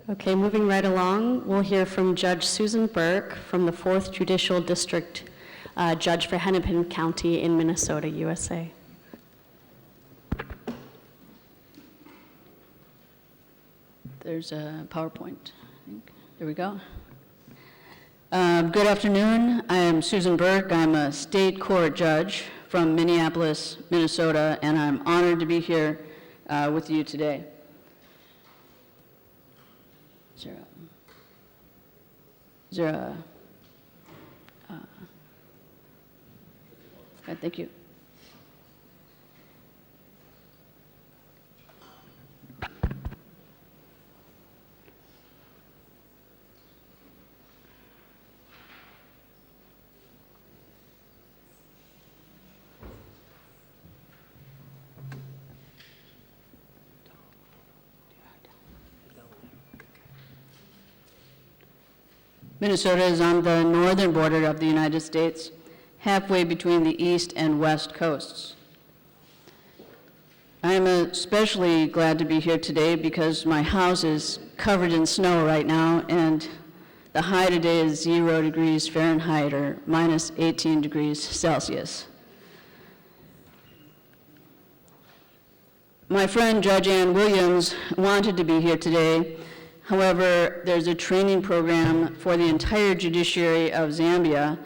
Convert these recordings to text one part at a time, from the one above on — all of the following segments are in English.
Okay, moving right along, we'll hear from Judge Susan Burke from the 4th Judicial District, Judge for Hennepin County in Minnesota, USA. There's a PowerPoint, I think. There we go. Good afternoon. I am Susan Burke. I'm a state court judge from Minneapolis, Minnesota, and I'm honored to be here with you today. Thank you. Minnesota is on the northern border of the United States, halfway between the east and west coasts. I am especially glad to be here today because my house is covered in snow right now, and the high today is 0 degrees Fahrenheit or minus 18 degrees Celsius. My friend Judge Ann Williams wanted to be here today. However, there's a training program for the entire judiciary of Zambia,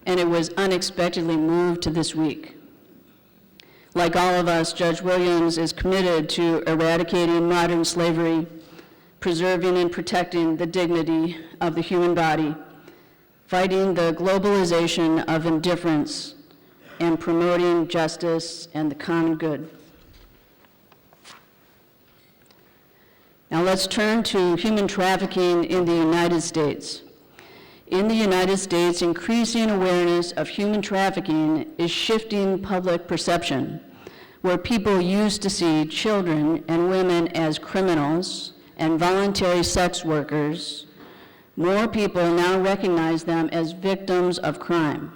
and it was unexpectedly moved to this week. Like all of us, Judge Williams is committed to eradicating modern slavery, preserving and protecting the dignity of the human body, fighting the globalization of indifference, and promoting justice and the common good. Now let's turn to human trafficking in the United States. In the United States, increasing awareness of human trafficking is shifting public perception, where people used to see children and women as criminals and voluntary sex workers. More people now recognize them as victims of crime.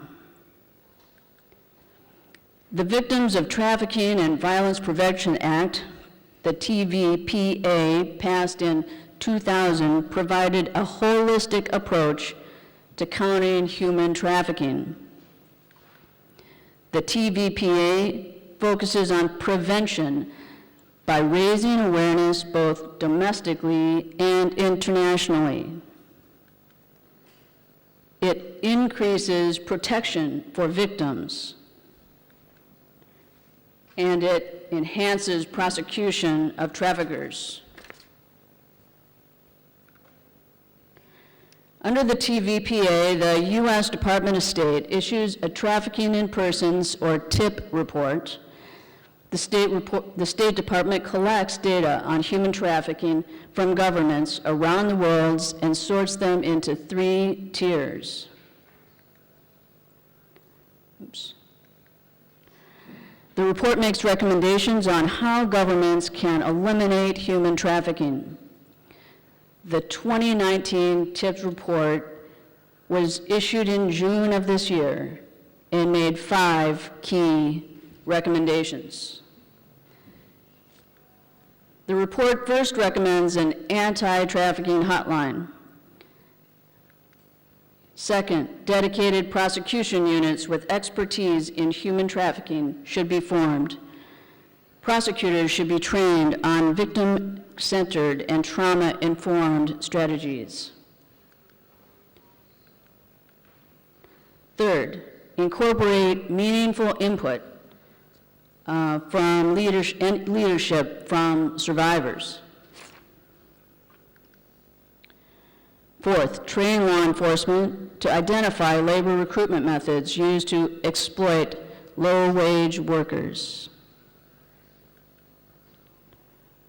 The Victims of Trafficking and Violence Prevention Act, the TVPA, passed in 2000, provided a holistic approach to countering human trafficking. The TVPA focuses on prevention by raising awareness both domestically and internationally. It increases protection for victims, and it enhances prosecution of traffickers. Under the TVPA, the U.S. Department of State issues a Trafficking in Persons, or TIP report. The State Department collects data on human trafficking from governments around the world and sorts them into 3 tiers. Oops. The report makes recommendations on how governments can eliminate human trafficking. The 2019 TIPS report was issued in June of this year and made 5 key recommendations. The report first recommends an anti-trafficking hotline. Second, dedicated prosecution units with expertise in human trafficking should be formed. Prosecutors should be trained on victim-centered and trauma-informed strategies. Third, incorporate meaningful input from leadership from survivors. Fourth, train law enforcement to identify labor recruitment methods used to exploit low-wage workers.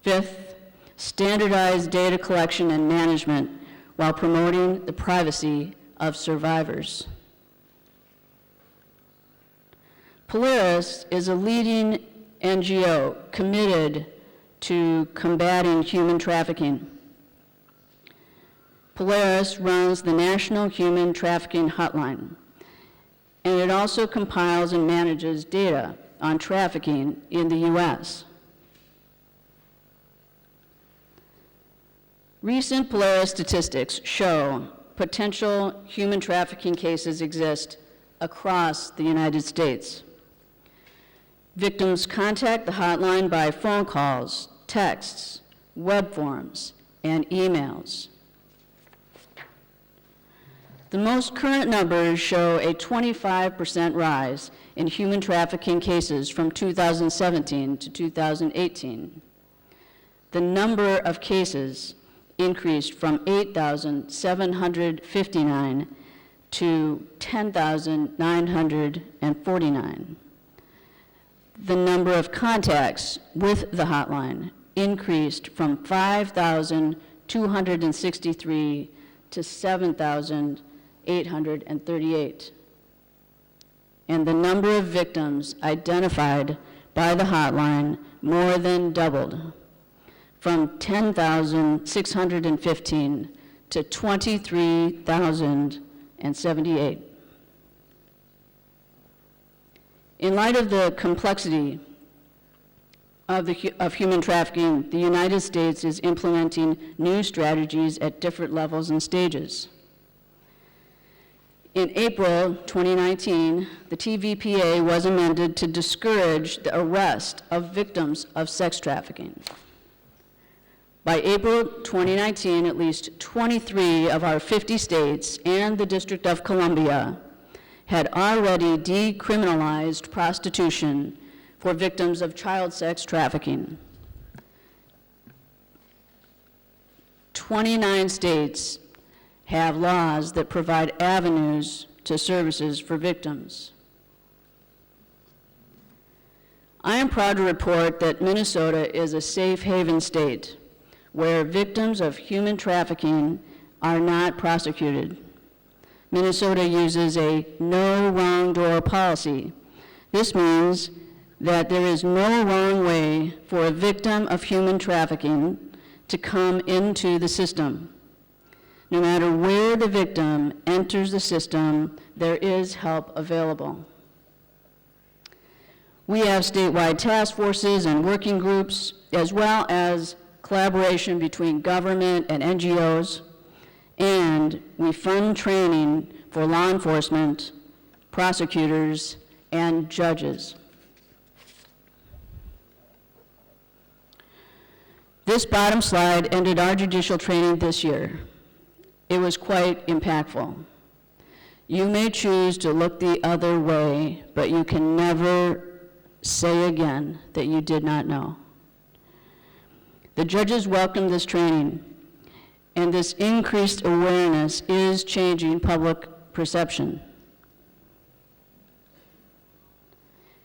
Fifth, standardize data collection and management while promoting the privacy of survivors. Polaris is a leading NGO committed to combating human trafficking. Polaris runs the National Human Trafficking Hotline, and it also compiles and manages data on trafficking in the U.S. Recent Polaris statistics show potential human trafficking cases exist across the United States. Victims contact the hotline by phone calls, texts, web forms, and emails. The most current numbers show a 25% rise in human trafficking cases from 2017 to 2018. The number of cases increased from 8,759 to 10,949. The number of contacts with the hotline increased from 5,263 to 7,838. And the number of victims identified by the hotline more than doubled, from 10,615 to 23,078. In light of the complexity of human trafficking, the United States is implementing new strategies at different levels and stages. In April 2019, the TVPA was amended to discourage the arrest of victims of sex trafficking. By April 2019, at least 23 of our 50 states and the District of Columbia had already decriminalized prostitution for victims of child sex trafficking. 29 states have laws that provide avenues to services for victims. I am proud to report that Minnesota is a safe haven state where victims of human trafficking are not prosecuted. Minnesota uses a no wrong door policy. This means that there is no wrong way for a victim of human trafficking to come into the system. No matter where the victim enters the system, there is help available. We have statewide task forces and working groups, as well as collaboration between government and NGOs, and we fund training for law enforcement, prosecutors, and judges. This bottom slide ended our judicial training this year. It was quite impactful. You may choose to look the other way, but you can never say again that you did not know. The judges welcomed this training, and this increased awareness is changing public perception.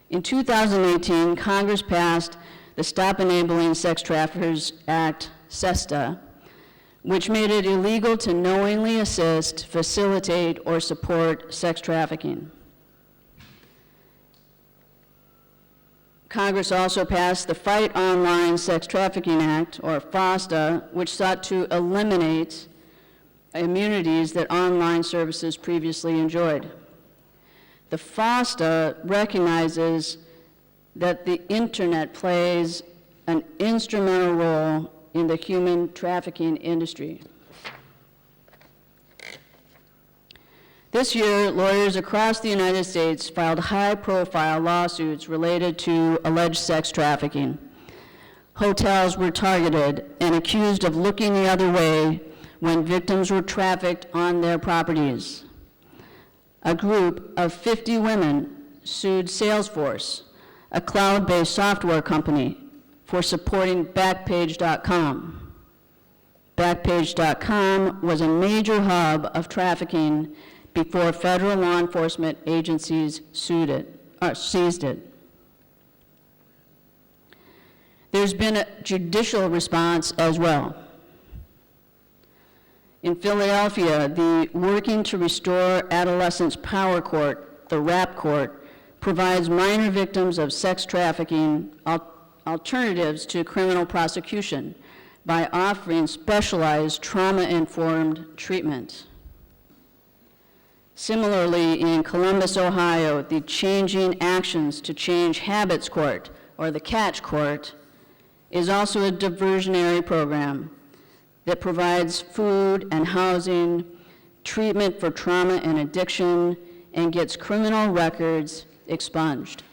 In 2018, Congress passed the Stop Enabling Sex Traffickers Act, SESTA, which made it illegal to knowingly assist, facilitate, or support sex trafficking. Congress also passed the Fight Online Sex Trafficking Act, or FOSTA, which sought to eliminate immunities that online services previously enjoyed. The FOSTA recognizes that the internet plays an instrumental role in the human trafficking industry. This year, lawyers across the United States filed high-profile lawsuits related to alleged sex trafficking. Hotels were targeted and accused of looking the other way when victims were trafficked on their properties. A group of 50 women sued Salesforce, a cloud-based software company, for supporting Backpage.com. Backpage.com was a major hub of trafficking before federal law enforcement agencies seized it. There's been a judicial response as well. In Philadelphia, the Working to Restore Adolescents Power Court, the WRAP Court, provides minor victims of sex trafficking alternatives to criminal prosecution by offering specialized trauma-informed treatment. Similarly, in Columbus, Ohio, the Changing Actions to Change Habits Court, or the CATCH Court, is also a diversionary program that provides food and housing, treatment for trauma and addiction, and gets criminal records expunged.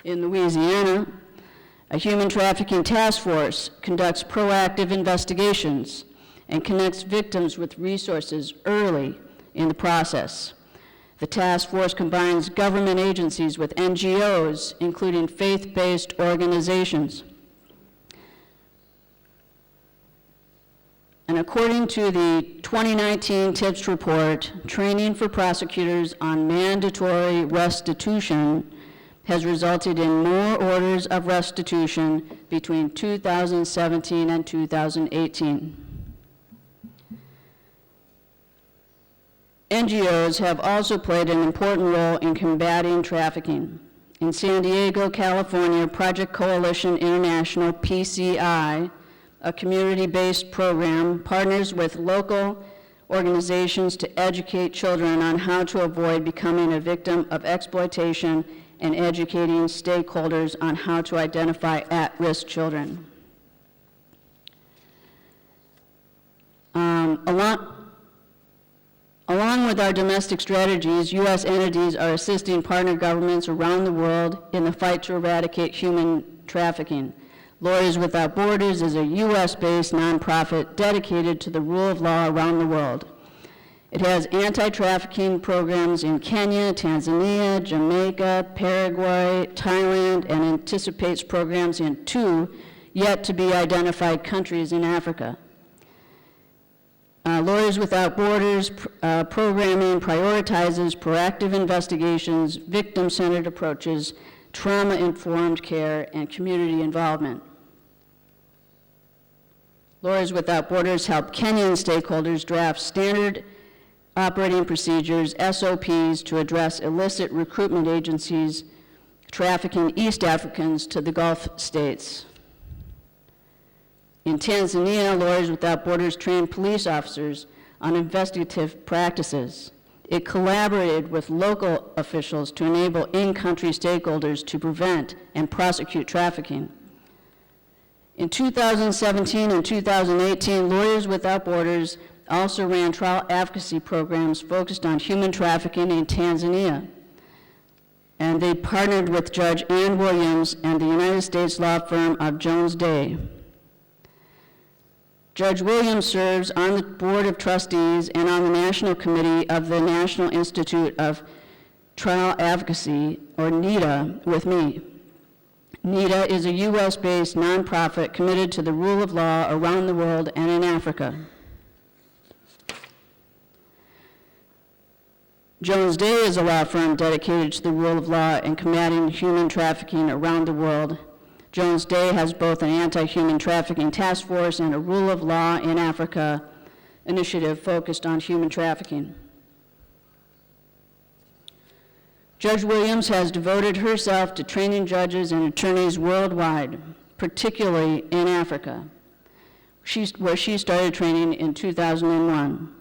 In Louisiana, a human trafficking task force conducts proactive investigations and connects victims with resources early in the process. The task force combines government agencies with NGOs, including faith-based organizations. And according to the 2019 TIPS report, training for prosecutors on mandatory restitution has resulted in more orders of restitution between 2017 and 2018. NGOs have also played an important role in combating trafficking. In San Diego, California, Project Coalition International, PCI, a community-based program, partners with local organizations to educate children on how to avoid becoming a victim of exploitation and educating stakeholders on how to identify at-risk children. Along with our domestic strategies, U.S. entities are assisting partner governments around the world in the fight to eradicate human trafficking. Lawyers Without Borders is a U.S.-based nonprofit dedicated to the rule of law around the world. It has anti-trafficking programs in Kenya, Tanzania, Jamaica, Paraguay, Thailand, and anticipates programs in 2 yet-to-be-identified countries in Africa. Lawyers Without Borders programming prioritizes proactive investigations, victim-centered approaches, trauma-informed care, and community involvement. Lawyers Without Borders help Kenyan stakeholders draft standard operating procedures, SOPs, to address illicit recruitment agencies trafficking East Africans to the Gulf states. In Tanzania, Lawyers Without Borders trained police officers on investigative practices. It collaborated with local officials to enable in-country stakeholders to prevent and prosecute trafficking. In 2017 and 2018, Lawyers Without Borders also ran trial advocacy programs focused on human trafficking in Tanzania. And they partnered with Judge Ann Williams and the United States law firm of Jones Day. Judge Williams serves on the Board of Trustees and on the National Committee of the National Institute of Trial Advocacy, or NITA, with me. NITA is a U.S.-based nonprofit committed to the rule of law around the world and in Africa. Jones Day is a law firm dedicated to the rule of law and combating human trafficking around the world. Jones Day has both an anti-human trafficking task force and a rule of law in Africa initiative focused on human trafficking. Judge Williams has devoted herself to training judges and attorneys worldwide, particularly in Africa, where she started training in 2001.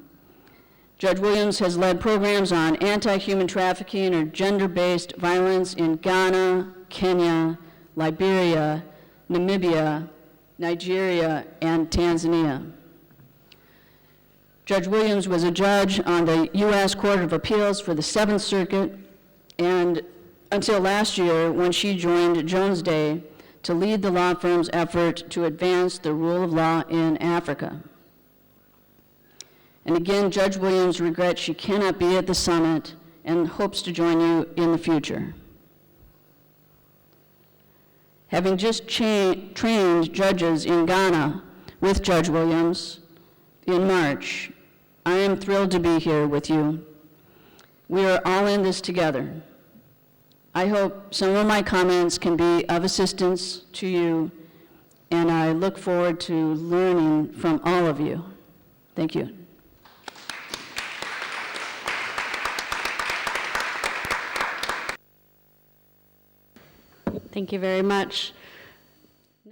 Judge Williams has led programs on anti-human trafficking or gender-based violence in Ghana, Kenya, Liberia, Namibia, Nigeria, and Tanzania. Judge Williams was a judge on the U.S. Court of Appeals for the 7th Circuit, and until last year when she joined Jones Day to lead the law firm's effort to advance the rule of law in Africa. And again, Judge Williams regrets she cannot be at the summit and hopes to join you in the future. Having just trained judges in Ghana with Judge Williams in March, I am thrilled to be here with you. We are all in this together. I hope some of my comments can be of assistance to you, and I look forward to learning from all of you. Thank you. Thank you very much.